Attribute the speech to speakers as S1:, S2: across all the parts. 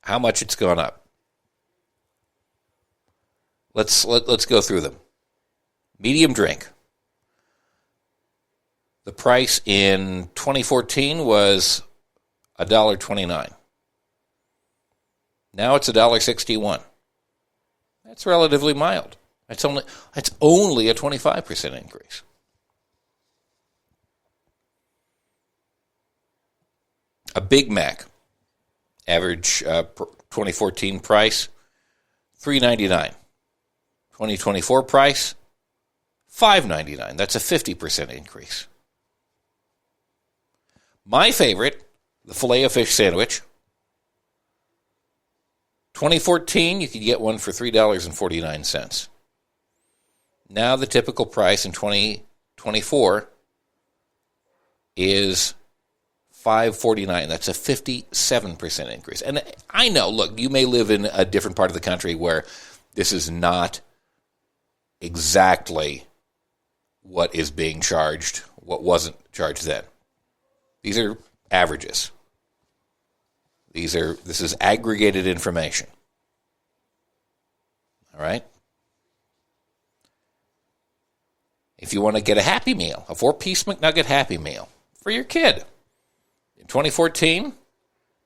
S1: how much it's gone up. Let's go through them. Medium drink. The price in 2014 was $1.29. Now it's $1.61. That's relatively mild. That's only a 25% increase. A Big Mac, average 2014 price, $3.99. 2024 price, $5.99. That's a 50% increase. My favorite, the Filet-O-Fish sandwich. 2014, you could get one for $3.49. Now the typical price in 2024 is $5.49. That's a 57% increase. And I know, look, you may live in a different part of the country where this is not exactly what is being charged, what wasn't charged then. These are averages. This is aggregated information. All right? If you want to get a Happy Meal, a 4-piece McNugget Happy Meal for your kid, in 2014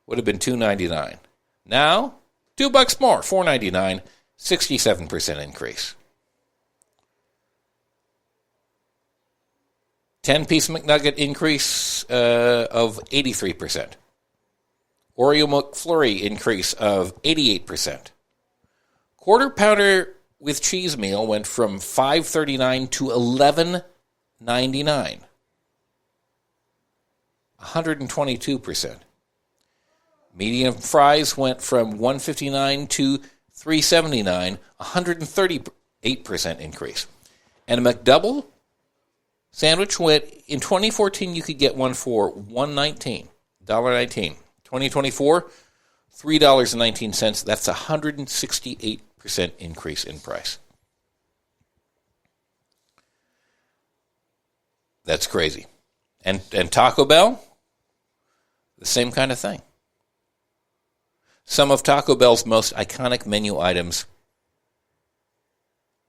S1: would have been $2.99. Now, $2 more, $4.99, 67% increase. 10-piece McNugget increase of 83%. Oreo McFlurry increase of 88%. Quarter pounder with cheese meal went from $5.39 to $11.99. 122%. Medium fries went from $1.59 to $3.79. 138% increase. And a McDouble sandwich went, in 2014, you could get one for $1.19. 2024, $3.19. That's a 168% increase in price. That's crazy. And Taco Bell, the same kind of thing. Some of Taco Bell's most iconic menu items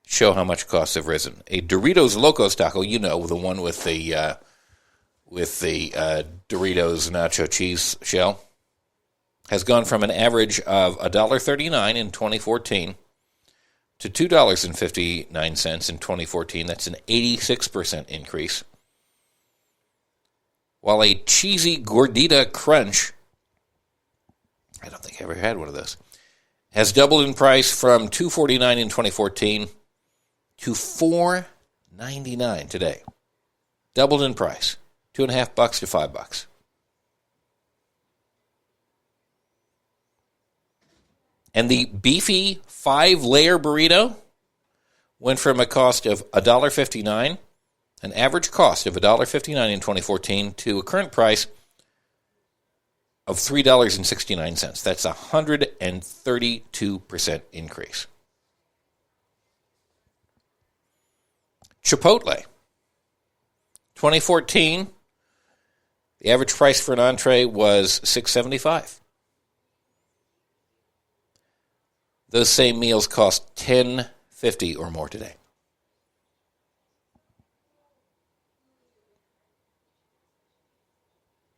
S1: show how much costs have risen. A Doritos Locos taco, the one with the Doritos nacho cheese shell, has gone from an average of $1.39 in 2014 to $2.59 in 2014. That's an 86% increase. While a cheesy Gordita Crunch, I don't think I ever had one of those, has doubled in price from $2.49 in 2014 to $4.99 today. Doubled in price. $2.50 to $5. And the beefy 5-layer burrito went from a cost of $1.59, an average cost of $1.59 in 2014, to a current price of $3.69. That's a 132% increase. Chipotle. 2014, the average price for an entree was $6.75. Those same meals cost $10.50 or more today.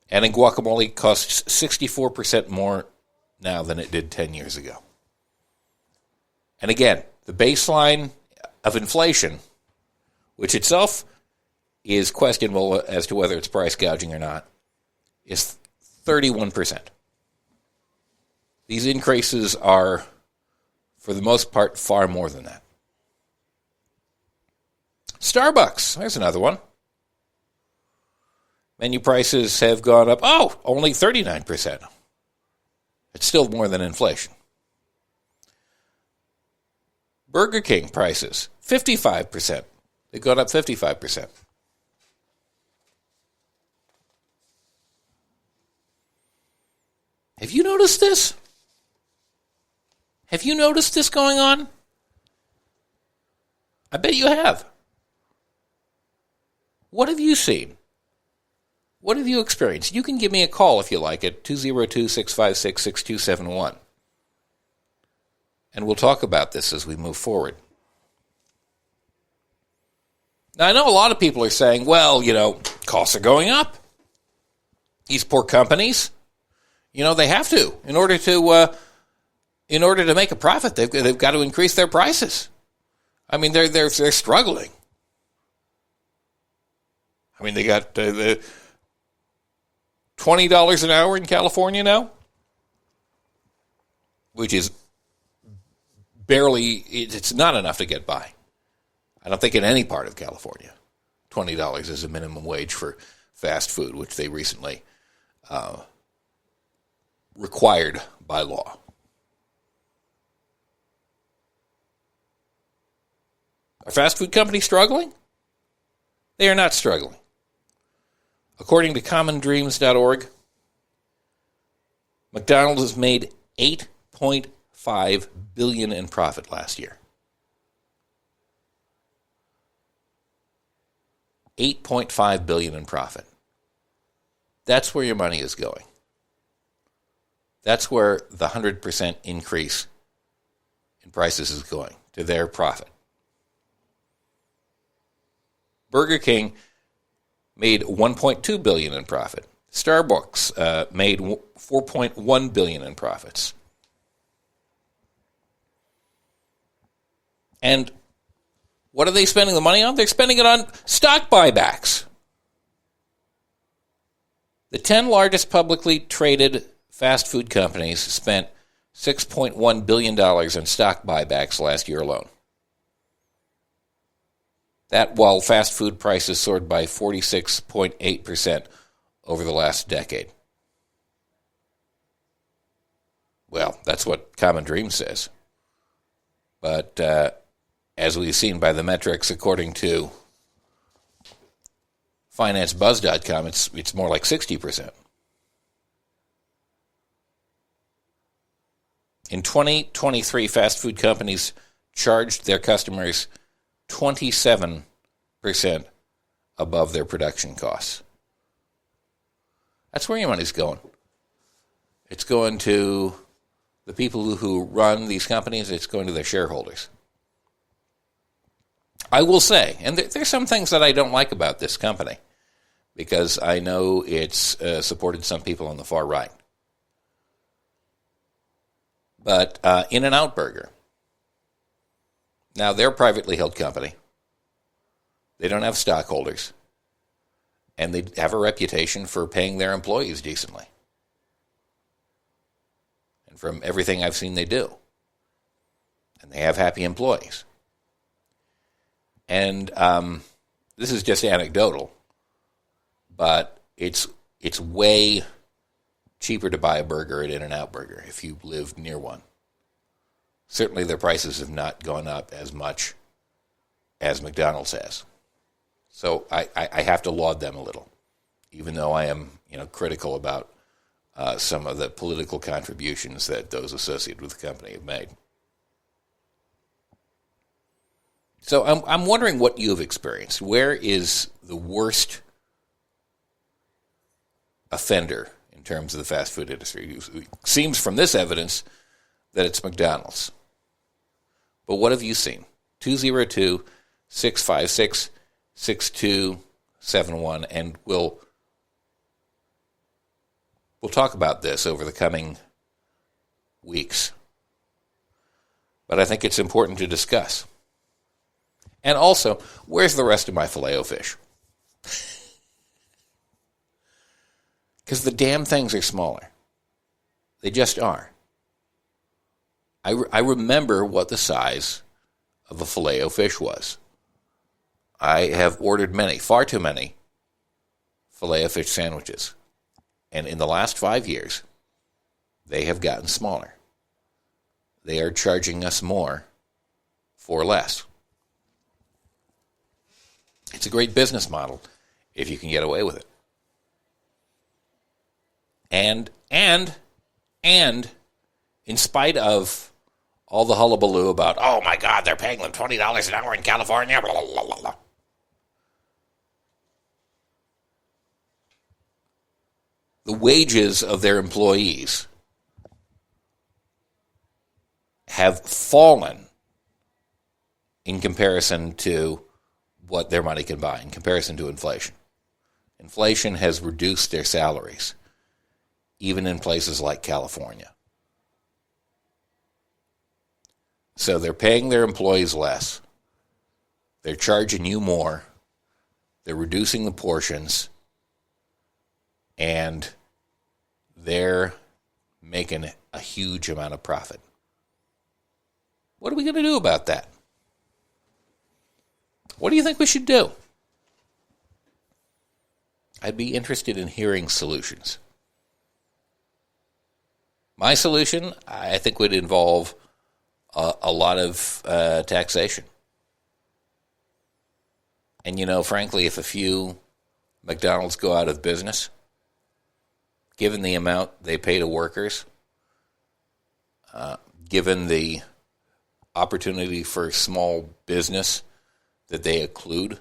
S1: And in guacamole costs 64% more now than it did 10 years ago. And again, the baseline of inflation, which itself is questionable as to whether it's price gouging or not, is 31%. These increases are, for the most part, far more than that. Starbucks, there's another one. Menu prices have gone up, only 39%. It's still more than inflation. Burger King prices, 55%. They've gone up 55%. Have you noticed this? Have you noticed this going on? I bet you have. What have you seen? What have you experienced? You can give me a call if you like at 202-656-6271. And we'll talk about this as we move forward. Now, I know a lot of people are saying, well, costs are going up. These poor companies, they have to. In order to make a profit, they've got to increase their prices. I mean, they're struggling. I mean, they got the $20 an hour in California now, which is barely, it's not enough to get by. I don't think in any part of California, $20 is a minimum wage for fast food, which they recently required by law. Are fast food companies struggling? They are not struggling. According to commondreams.org, McDonald's has made $8.5 billion in profit last year. $8.5 billion in profit. That's where your money is going. That's where the 100% increase in prices is going, to their profit. Burger King made $1.2 billion in profit. Starbucks made $4.1 billion in profits. And what are they spending the money on? They're spending it on stock buybacks. The 10 largest publicly traded fast food companies spent $6.1 billion in stock buybacks last year alone. That while fast food prices soared by 46.8% over the last decade. Well, that's what Common Dreams says. But as we've seen by the metrics, according to FinanceBuzz.com, it's more like 60%. In 2023, fast food companies charged their customers 27% above their production costs. That's where your money's going. It's going to the people who run these companies. It's going to their shareholders. I will say, and there's some things that I don't like about this company, because I know it's supported some people on the far right. But In-N-Out Burger, now they're a privately held company. They don't have stockholders. And they have a reputation for paying their employees decently. And from everything I've seen, they do. And they have happy employees. And this is just anecdotal, but it's way cheaper to buy a burger at In-N-Out Burger if you live near one. Certainly their prices have not gone up as much as McDonald's has. So I have to laud them a little, even though I am critical about some of the political contributions that those associated with the company have made. So I'm wondering what you have experienced. Where is the worst offender in terms of the fast food industry? It seems from this evidence that it's McDonald's. But what have you seen? 202-656-6271, and we'll talk about this over the coming weeks. But I think it's important to discuss. And also, where's the rest of my Filet-O-Fish? Because the damn things are smaller. They just are. I remember what the size of a Filet-O-Fish was. I have ordered many, far too many, Filet-O-Fish sandwiches. And in the last 5 years, they have gotten smaller. They are charging us more for less. It's a great business model if you can get away with it. And in spite of all the hullabaloo about, oh my God, they're paying them $20 an hour in California, blah, blah, blah, blah. The wages of their employees have fallen in comparison to what their money can buy, in comparison to inflation. Inflation has reduced their salaries, even in places like California. So they're paying their employees less. They're charging you more. They're reducing the portions. And they're making a huge amount of profit. What are we going to do about that? What do you think we should do? I'd be interested in hearing solutions. My solution, I think, would involve a lot of taxation. And, frankly, if a few McDonald's go out of business, given the amount they pay to workers, given the opportunity for small business that they occlude,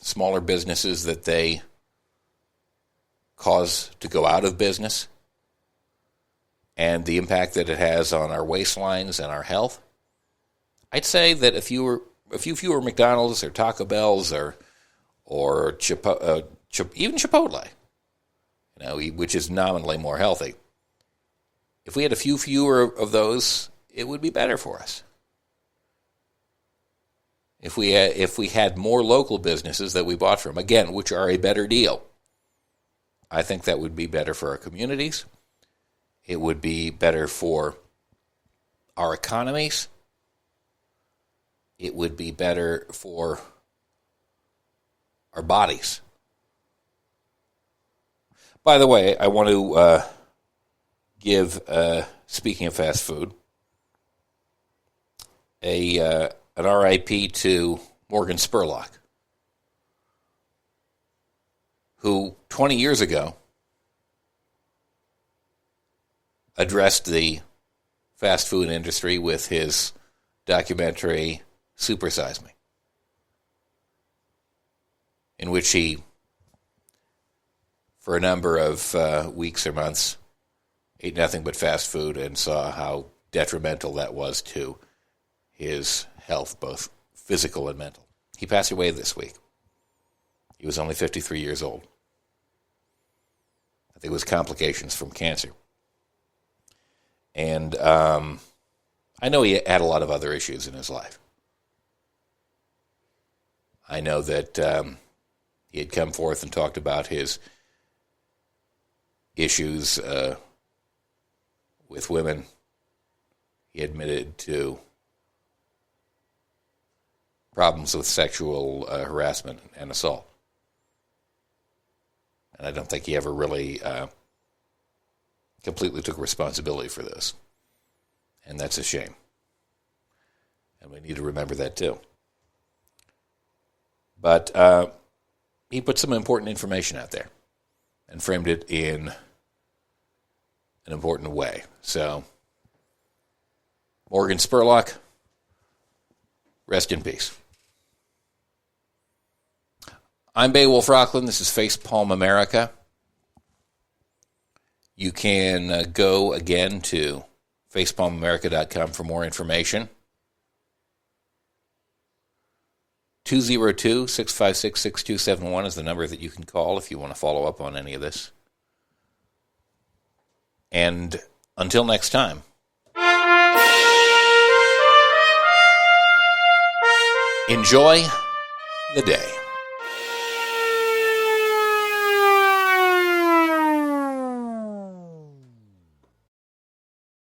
S1: smaller businesses that they cause to go out of business, and the impact that it has on our waistlines and our health, I'd say that a few fewer McDonald's or Taco Bells or even Chipotle, which is nominally more healthy. If we had a few fewer of those, it would be better for us. If we had more local businesses that we bought from, again, which are a better deal, I think that would be better for our communities. It would be better for our economies. It would be better for our bodies. By the way, I want to give, speaking of fast food, an RIP to Morgan Spurlock, who 20 years ago addressed the fast food industry with his documentary Super Size Me, in which he, for a number of weeks or months, ate nothing but fast food and saw how detrimental that was to his health, both physical and mental. He passed away this week. He was only 53 years old. I think it was complications from cancer. And I know he had a lot of other issues in his life. I know that he had come forth and talked about his issues with women. He admitted to problems with sexual harassment and assault. And I don't think he ever really completely took responsibility for this. And that's a shame. And we need to remember that too. But he put some important information out there and framed it in an important way. So, Morgan Spurlock, rest in peace. I'm Beowulf Rockland. This is Facepalm America. You can go again to facepalmamerica.com for more information. 202-656-6271 is the number that you can call if you want to follow up on any of this. And until next time, enjoy the day.